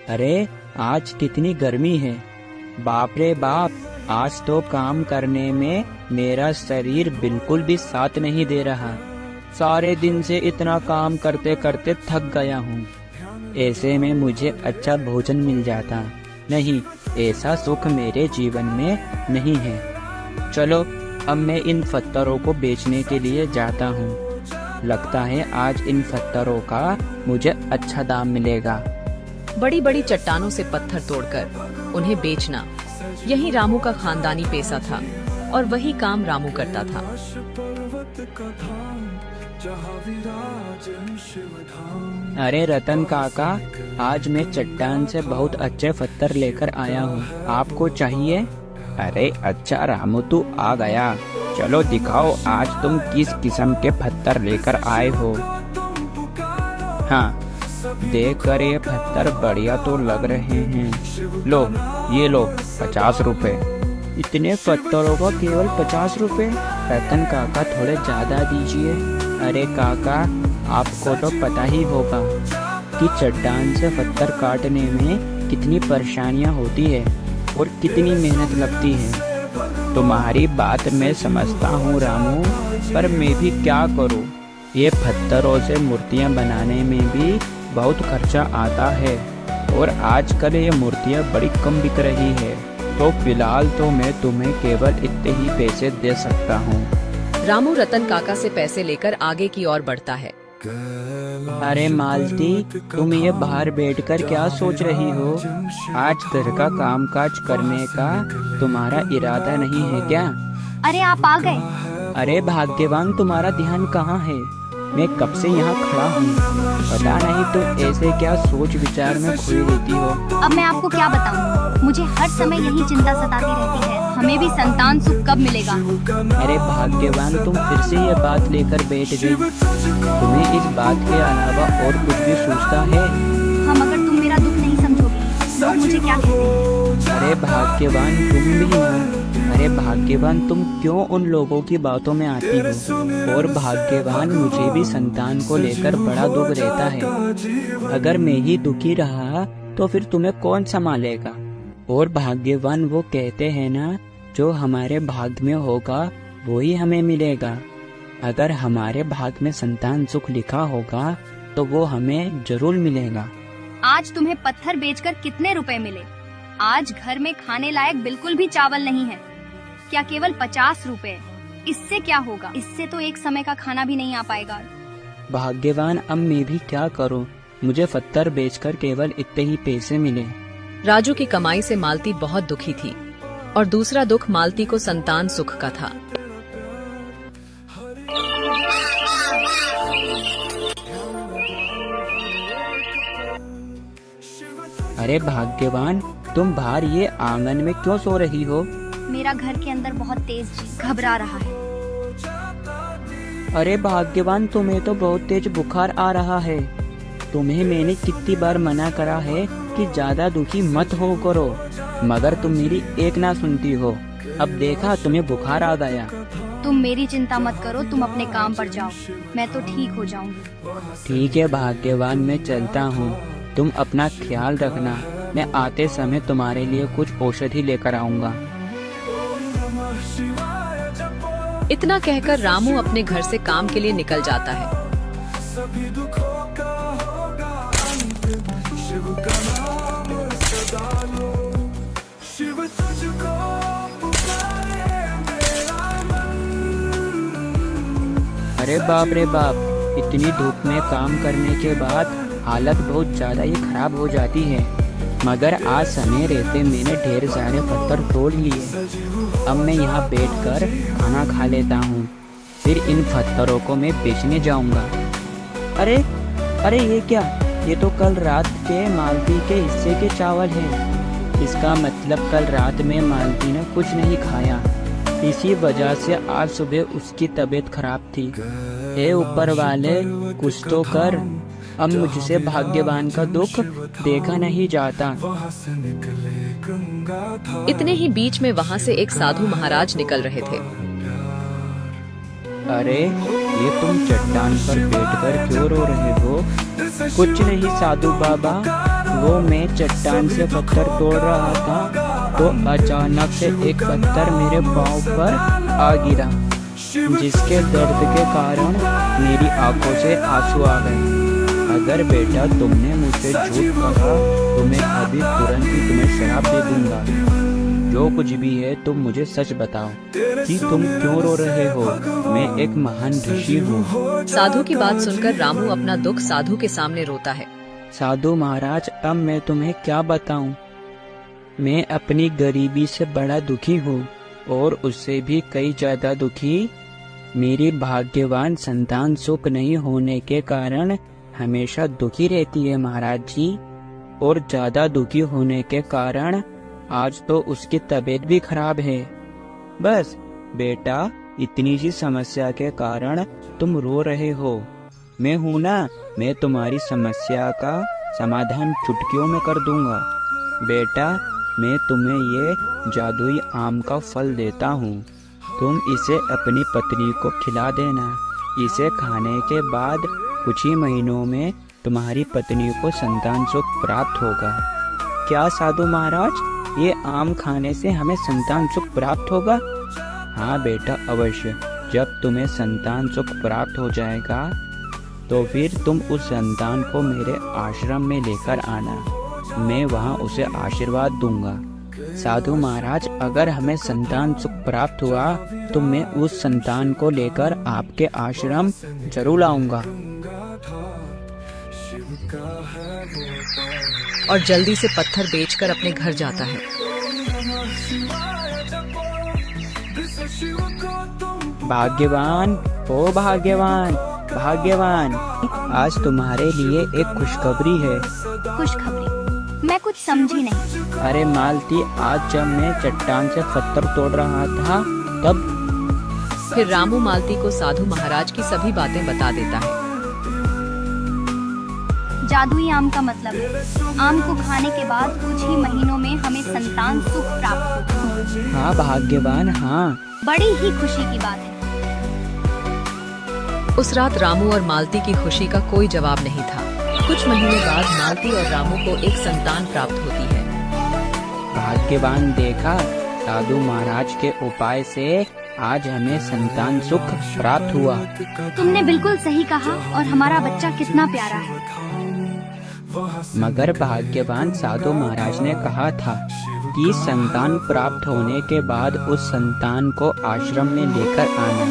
अरे आज कितनी गर्मी है। बाप रे बाप, आज तो काम करने में मेरा शरीर बिल्कुल भी साथ नहीं दे रहा। सारे दिन से इतना काम करते करते थक गया हूँ। ऐसे में मुझे अच्छा भोजन मिल जाता। नहीं, ऐसा सुख मेरे जीवन में नहीं है। चलो अब मैं इन पत्थरों को बेचने के लिए जाता हूँ। लगता है आज इन पत्थरों का मुझे अच्छा दाम मिलेगा। बड़ी बड़ी चट्टानों से पत्थर तोड़कर उन्हें बेचना, यही रामू का खानदानी पेशा था और वही काम रामू करता था। अरे रतन काका, आज मैं चट्टान से बहुत अच्छे पत्थर लेकर आया हूँ, आपको चाहिए? अरे अच्छा रामू, तू आ गया। चलो दिखाओ आज तुम किस किस्म के पत्थर लेकर आए हो। हाँ, देख कर ये पत्थर बढ़िया तो लग रहे हैं। लो, ये लो 50 रुपए। इतने पत्थरों का केवल 50 रुपए? रतन काका थोड़े ज्यादा दीजिए। अरे काका, आपको तो पता ही होगा कि चट्टान से पत्थर काटने में कितनी परेशानियां होती है और कितनी मेहनत लगती है। तुम्हारी बात मैं समझता हूँ रामू, पर मैं भी क्या करूँ। ये पत्थरों से मूर्तियाँ बनाने में भी बहुत खर्चा आता है और आजकल ये मूर्तियाँ बड़ी कम बिक रही है। तो फिलहाल तो मैं तुम्हें केवल इतने ही पैसे दे सकता हूँ। रामू रतन काका से पैसे लेकर आगे की ओर बढ़ता है। अरे मालती, तुम ये बाहर बैठकर क्या सोच रही हो? आज घर का कामकाज करने का तुम्हारा इरादा नहीं है क्या? अरे आप आ गए। अरे भाग्यवान, तुम्हारा ध्यान कहाँ है? मैं कब से यहाँ खड़ा हूँ। पता नहीं तुम ऐसे क्या सोच विचार में खोई रहती हो। अब मैं आपको क्या बताऊँ, मुझे हर समय यही चिंता सताती रहती है, हमें भी संतान सुख कब मिलेगा। अरे भाग्यवान, तुम फिर से ये बात लेकर बैठ गई। तुम्हें इस बात के अलावा और कुछ भी सोचता है? हम अगर तुम मेरा दुख नहीं समझोगे, लोग मुझे क्या कहेंगे। अरे भाग्यवान, तुम भी हो। अरे भाग्यवान, तुम क्यों उन लोगों की बातों में आती हो? और भाग्यवान, मुझे भी संतान को लेकर बड़ा दुख रहता है। अगर मैं ही दुखी रहा तो फिर तुम्हें कौन संभालेगा? और भाग्यवान, वो कहते हैं ना, जो हमारे भाग्य में होगा वो ही हमें मिलेगा। अगर हमारे भाग्य में संतान सुख लिखा होगा तो वो हमें जरूर मिलेगा। आज तुम्हें पत्थर बेचकर कितने रुपए मिले? आज घर में खाने लायक बिल्कुल भी चावल नहीं है। क्या केवल 50 रुपए? इससे क्या होगा? इससे तो एक समय का खाना भी नहीं आ पाएगा। भाग्यवान, अब मैं भी क्या करूं? मुझे पत्थर बेचकर केवल इतने ही पैसे मिले। राजू की कमाई से मालती बहुत दुखी थी और दूसरा दुख मालती को संतान सुख का था। अरे भाग्यवान, तुम बाहर ये आंगन में क्यों सो रही हो? मेरा घर के अंदर बहुत तेज जी घबरा रहा है। अरे भाग्यवान, तुम्हें तो बहुत तेज बुखार आ रहा है। तुम्हें मैंने कितनी बार मना करा है कि ज्यादा दुखी मत हो करो, मगर तुम मेरी एक ना सुनती हो। अब देखा, तुम्हें बुखार आ गया। तुम मेरी चिंता मत करो, तुम अपने काम पर जाओ, मैं तो ठीक हो जाऊंगी। ठीक है भाग्यवान, मैं चलता हूँ। तुम अपना ख्याल रखना। मैं आते समय तुम्हारे लिए कुछ औषधि लेकर आऊंगा। इतना कहकर रामू अपने घर से काम के लिए निकल जाता है। अरे बाप रे बाप, इतनी धूप में काम करने के बाद हालत बहुत ज्यादा ही खराब हो जाती है। मगर आज समय रहते मैंने ढेर सारे पत्थर तोड़ लिए। अब मैं यहाँ बैठकर खाना खा लेता हूँ, फिर इन पत्थरों को मैं बेचने जाऊँगा। अरे अरे, ये क्या? ये तो कल रात के मालती के हिस्से के चावल हैं। इसका मतलब कल रात में मालती ने कुछ नहीं खाया, इसी वजह से आज सुबह उसकी तबीयत खराब थी। हे ऊपर वाले, कुछ तो कर। अब मुझसे भाग्यवान का दुख देखा नहीं जाता। इतने ही बीच में वहाँ से एक साधु महाराज निकल रहे थे। अरे, ये तुम चट्टान पर बैठकर क्यों रो रहे हो? कुछ नहीं साधु बाबा, वो मैं चट्टान से पत्थर तोड़ रहा था तो अचानक से एक पत्थर मेरे पाँव पर आ गिरा, जिसके दर्द के कारण मेरी आंखों से आंसू आ गए। अगर बेटा तुमने मुझसे झूठ कहा तो मैं अभी तुरंत ही तुम्हें शराब दे दूंगा। जो कुछ भी है तुम मुझे सच बताओ कि तुम क्यों रो रहे हो। मैं एक महान ऋषि हूँ। साधु की बात सुनकर रामू अपना दुख साधु के सामने रोता है। साधु महाराज, अब मैं तुम्हें क्या बताऊं। मैं अपनी गरीबी से बड़ा दुखी हूँ और उससे भी कई ज्यादा दुखी। मेरी भाग्यवान संतान सुख नहीं होने के कारण हमेशा दुखी रहती है महाराज जी, और ज्यादा दुखी होने के कारण आज तो उसकी तबीयत भी खराब है। बस बेटा, इतनी सी समस्या के कारण तुम रो रहे हो। मैं हूँ ना, मैं तुम्हारी समस्या का समाधान चुटकियों में कर दूंगा। बेटा, मैं तुम्हें ये जादुई आम का फल देता हूँ। तुम इसे अपनी पत्नी को खिला देना। इसे खाने के बाद कुछ ही महीनों में तुम्हारी पत्नी को संतान सुख प्राप्त होगा। क्या साधु महाराज, ये आम खाने से हमें संतान सुख प्राप्त होगा? हाँ बेटा, अवश्य। जब तुम्हें संतान सुख प्राप्त हो जाएगा तो फिर तुम उस संतान को मेरे आश्रम में लेकर आना। मैं वहाँ उसे आशीर्वाद दूंगा। साधु महाराज, अगर हमें संतान सुख प्राप्त हुआ तो मैं उस संतान को लेकर आपके आश्रम जरूर आऊंगा। और जल्दी से पत्थर बेचकर अपने घर जाता है। भाग्यवान, ओ भाग्यवान, भाग्यवान, आज तुम्हारे लिए एक खुशखबरी है। खुशखबरी? मैं कुछ समझी नहीं। अरे मालती, आज जब मैं चट्टान से पत्थर तोड़ रहा था तब। फिर रामू मालती को साधु महाराज की सभी बातें बता देता है। जादुई आम का मतलब है आम को खाने के बाद कुछ ही महीनों में हमें संतान सुख प्राप्त होगा। हाँ भाग्यवान, हाँ। बड़ी ही खुशी की बात है। उस रात रामू और मालती की खुशी का कोई जवाब नहीं था। कुछ महीने बाद मालती और रामू को एक संतान प्राप्त होती है। भाग्यवान, देखा, साधु महाराज के उपाय से आज हमें संतान सुख प्राप्त हुआ। तुमने बिल्कुल सही कहा और हमारा बच्चा कितना प्यारा है। मगर भाग्यवान, साधु महाराज ने कहा था कि संतान प्राप्त होने के बाद उस संतान को आश्रम में लेकर आना।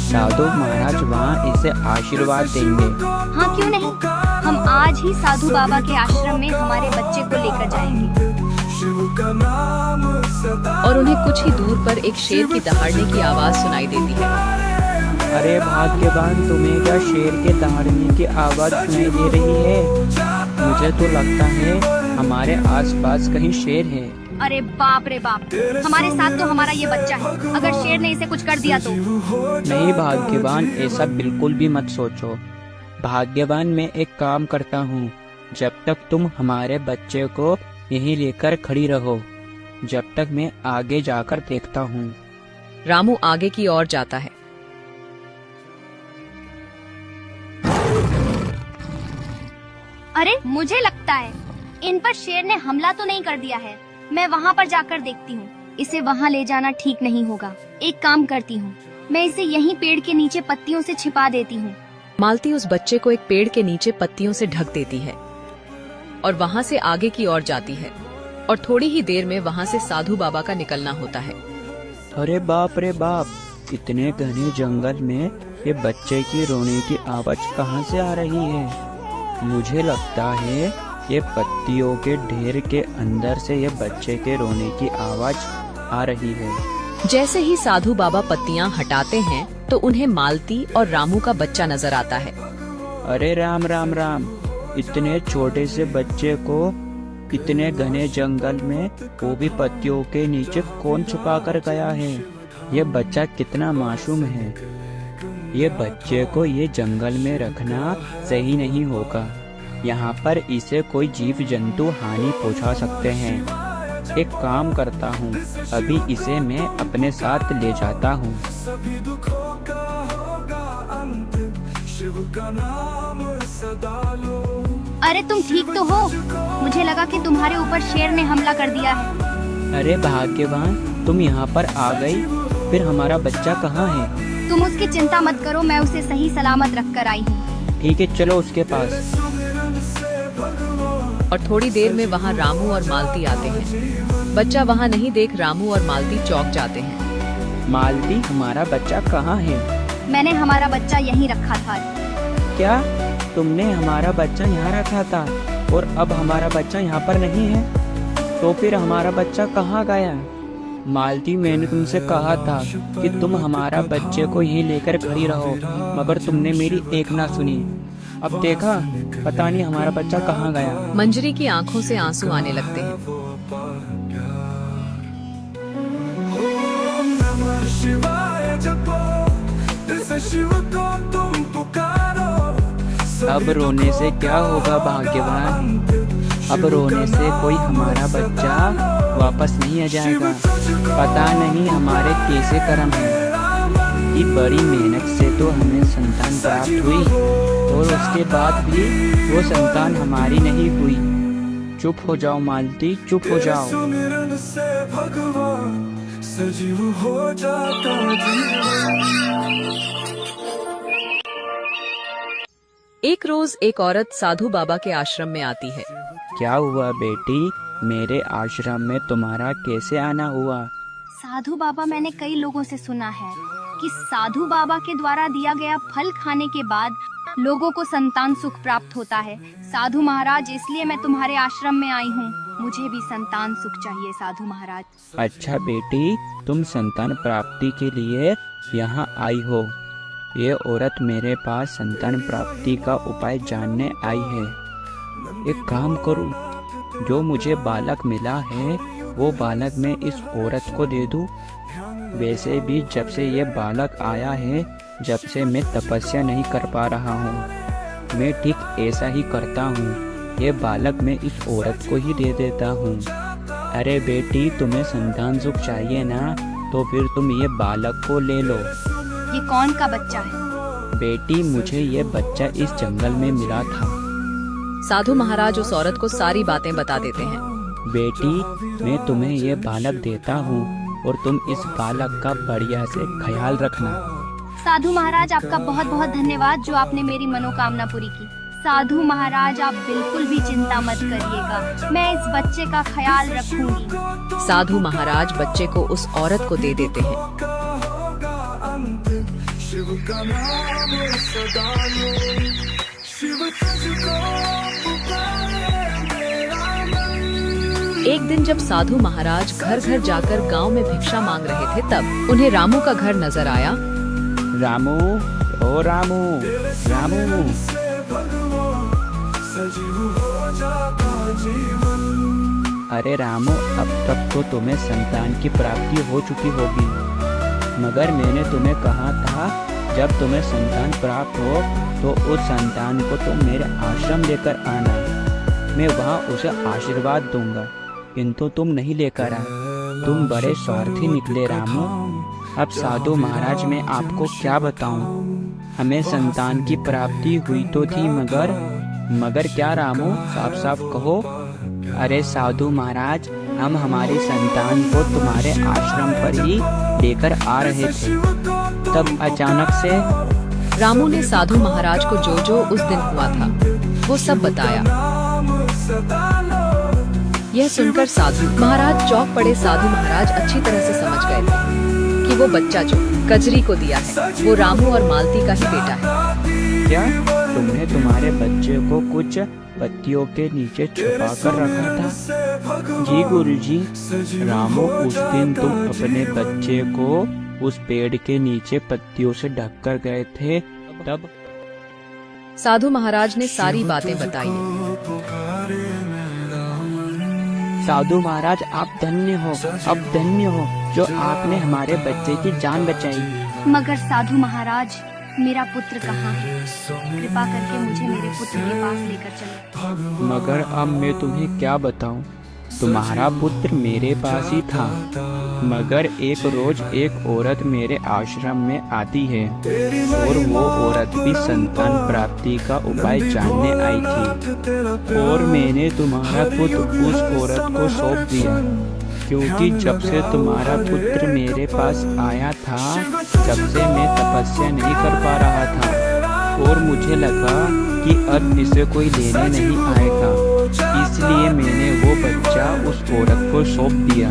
साधु महाराज वहाँ इसे आशीर्वाद देंगे। हाँ, क्यों नहीं। हम आज ही साधु बाबा के आश्रम में हमारे बच्चे को लेकर जाएंगे। और उन्हें कुछ ही दूर पर एक शेर की दहाड़ने की आवाज सुनाई देती है। अरे भाग्यवान, तुम्हें क्या शेर के दहाड़ने की आवाज सुनाई दे रही है? मुझे तो लगता है हमारे आसपास कहीं शेर है। अरे बाप रे बाप, हमारे साथ तो हमारा ये बच्चा है। अगर शेर ने इसे कुछ कर दिया तो? नहीं भाग्यवान, ऐसा बिल्कुल भी मत सोचो। भाग्यवान, मैं एक काम करता हूँ। जब तक तुम हमारे बच्चे को यहीं लेकर खड़ी रहो, जब तक मैं आगे जाकर देखता हूँ। रामू आगे की ओर जाता है। अरे, मुझे लगता है इन पर शेर ने हमला तो नहीं कर दिया है। मैं वहाँ पर जाकर देखती हूँ। इसे वहाँ ले जाना ठीक नहीं होगा। एक काम करती हूँ, मैं इसे यहीं पेड़ के नीचे पत्तियों से छिपा देती हूँ। मालती उस बच्चे को एक पेड़ के नीचे पत्तियों से ढक देती है और वहाँ से आगे की ओर जाती है। और थोड़ी ही देर में वहाँ से साधु बाबा का निकलना होता है। अरे बाप रे बाप, इतने घने जंगल में ये बच्चे की रोने की आवाज कहाँ से आ रही है? मुझे लगता है ये पत्तियों के ढेर के अंदर से ये बच्चे के रोने की आवाज आ रही है। जैसे ही साधु बाबा पत्तियां हटाते हैं तो उन्हें मालती और रामू का बच्चा नजर आता है। अरे राम राम राम, इतने छोटे से बच्चे को इतने घने जंगल में, वो भी पत्तियों के नीचे, कौन छुपा कर गया है? ये बच्चा कितना मासूम है। ये बच्चे को ये जंगल में रखना सही नहीं होगा। यहाँ पर इसे कोई जीव जंतु हानि पहुँचा सकते हैं। एक काम करता हूँ, अभी इसे मैं अपने साथ ले जाता हूँ। अरे तुम ठीक तो हो? मुझे लगा कि तुम्हारे ऊपर शेर ने हमला कर दिया है। अरे भाग्यवान, तुम यहाँ पर आ गई। फिर हमारा बच्चा कहाँ है? तुम उसकी चिंता मत करो, मैं उसे सही सलामत रख कर आई हूँ। ठीक है, चलो उसके पास। और थोड़ी देर में वहाँ रामू और मालती आते हैं। बच्चा वहाँ नहीं देख रामू और मालती चौंक जाते हैं। मालती, हमारा बच्चा कहाँ है? मैंने हमारा बच्चा यहीं रखा था। क्या तुमने हमारा बच्चा यहाँ रखा था और अब हमारा बच्चा यहाँ पर नहीं है? तो फिर हमारा बच्चा कहाँ गया? मालती, मैंने तुमसे कहा था कि तुम हमारा बच्चे को यहीं लेकर खड़ी रहो, मगर तुमने मेरी एक ना सुनी। अब देखा, पता नहीं हमारा बच्चा कहाँ गया। मंजरी की आंखों से आंसू आने लगते हैं। अब रोने से क्या होगा भाग्यवान? अब रोने से कोई हमारा बच्चा वापस नहीं आ जाएगा। पता नहीं हमारे कैसे कर्म हैं। कि बड़ी मेहनत से तो हमें संतान प्राप्त हुई और उसके बाद भी वो संतान हमारी नहीं हुई। चुप हो जाओ मालती, चुप हो जाओ। सजीव हो जाता एक रोज एक औरत साधु बाबा के आश्रम में आती है। क्या हुआ बेटी, मेरे आश्रम में तुम्हारा कैसे आना हुआ? साधु बाबा, मैंने कई लोगों से सुना है कि साधु बाबा के द्वारा दिया गया फल खाने के बाद लोगों को संतान सुख प्राप्त होता है। साधु महाराज, इसलिए मैं तुम्हारे आश्रम में आई हूँ। मुझे भी संतान सुख चाहिए साधु महाराज। अच्छा बेटी, तुम संतान प्राप्ति के लिए यहाँ आई हो। ये औरत मेरे पास संतान प्राप्ति का उपाय जानने आई है। एक काम करूं, जो मुझे बालक मिला है वो बालक मैं इस औरत को दे दूं। वैसे भी जब से ये बालक आया है, जब से मैं तपस्या नहीं कर पा रहा हूँ, मैं ठीक ऐसा ही करता हूँ। ये बालक मैं इस औरत को ही दे देता हूँ। अरे बेटी, तुम्हें संतान सुख चाहिए ना, तो फिर तुम ये बालक को ले लो। ये कौन का बच्चा है? बेटी, मुझे ये बच्चा इस जंगल में मिला था। साधु महाराज उस औरत को सारी बातें बता देते हैं। बेटी, मैं तुम्हें ये बालक देता हूँ और तुम इस बालक का बढ़िया से ख्याल रखना। साधु महाराज, आपका बहुत बहुत धन्यवाद जो आपने मेरी मनोकामना पूरी की। साधु महाराज, आप बिल्कुल भी चिंता मत करिएगा, मैं इस बच्चे का ख्याल रखूंगी। साधु महाराज बच्चे को उस औरत को दे देते हैं। शिव का नाम सदा लो, शिव तुझको पुकारे मेरा मन। एक दिन जब साधु महाराज घर घर जाकर गांव में भिक्षा मांग रहे थे, तब उन्हें रामू का घर नजर आया। रामू, ओ रामू, रामू। सजीव हो जाता जीवन। अरे रामू, अब तक तो तुम्हें संतान की प्राप्ति हो चुकी होगी, मगर मैंने तुम्हें कहा था जब तुम्हें संतान प्राप्त हो तो उस संतान को तुम मेरे आश्रम लेकर आना। मैं वहाँ उसे आशीर्वाद दूंगा, किंतु तुम नहीं लेकर आए। तुम बड़े स्वार्थी निकले रामू। अब साधु महाराज, मैं आपको क्या बताऊं? हमें संतान की प्राप्ति हुई तो थी, मगर क्या रामू, साफ साफ कहो। अरे साधु महाराज, हम हमारी संतान को तुम्हारे आश्रम पर ही लेकर आ रहे थे, तब अचानक से। रामू ने साधु महाराज को जो जो उस दिन हुआ था वो सब बताया। यह सुनकर साधु महाराज चौंक पड़े। साधु महाराज अच्छी तरह से समझ गए थे कि वो बच्चा जो कजरी को दिया है वो रामू और मालती का ही बेटा है। क्या तुमने तुम्हारे बच्चे को कुछ पत्तियों के नीचे छुपा कर रखा था? जी गुरुजी। रामू, उस दिन तुम अपने बच्चे को उस पेड़ के नीचे पत्तियों से ढक कर गए थे, तब। साधु महाराज ने सारी बातें बताई। साधु महाराज, आप धन्य हो, अब धन्य हो जो आपने हमारे बच्चे की जान बचाई। मगर साधु महाराज, मेरा पुत्र कहाँ है? कृपा करके मुझे मेरे पुत्र के पास लेकर चलो। मगर अब मैं तुम्हें क्या बताऊं? तुम्हारा पुत्र मेरे पास ही था, मगर एक रोज एक औरत मेरे आश्रम में आती है और वो औरत भी संतान प्राप्ति का उपाय जानने आई थी, और मैंने तुम्हारा पुत्र उस औरत को सौंप दिया, क्योंकि जब से तुम्हारा पुत्र मेरे पास आया था तब से मैं तपस्या नहीं कर पा रहा था, और मुझे लगा कि अब इसे कोई लेने नहीं आएगा, इसलिए मैंने वो बच्चा उस औरत को सौंप दिया।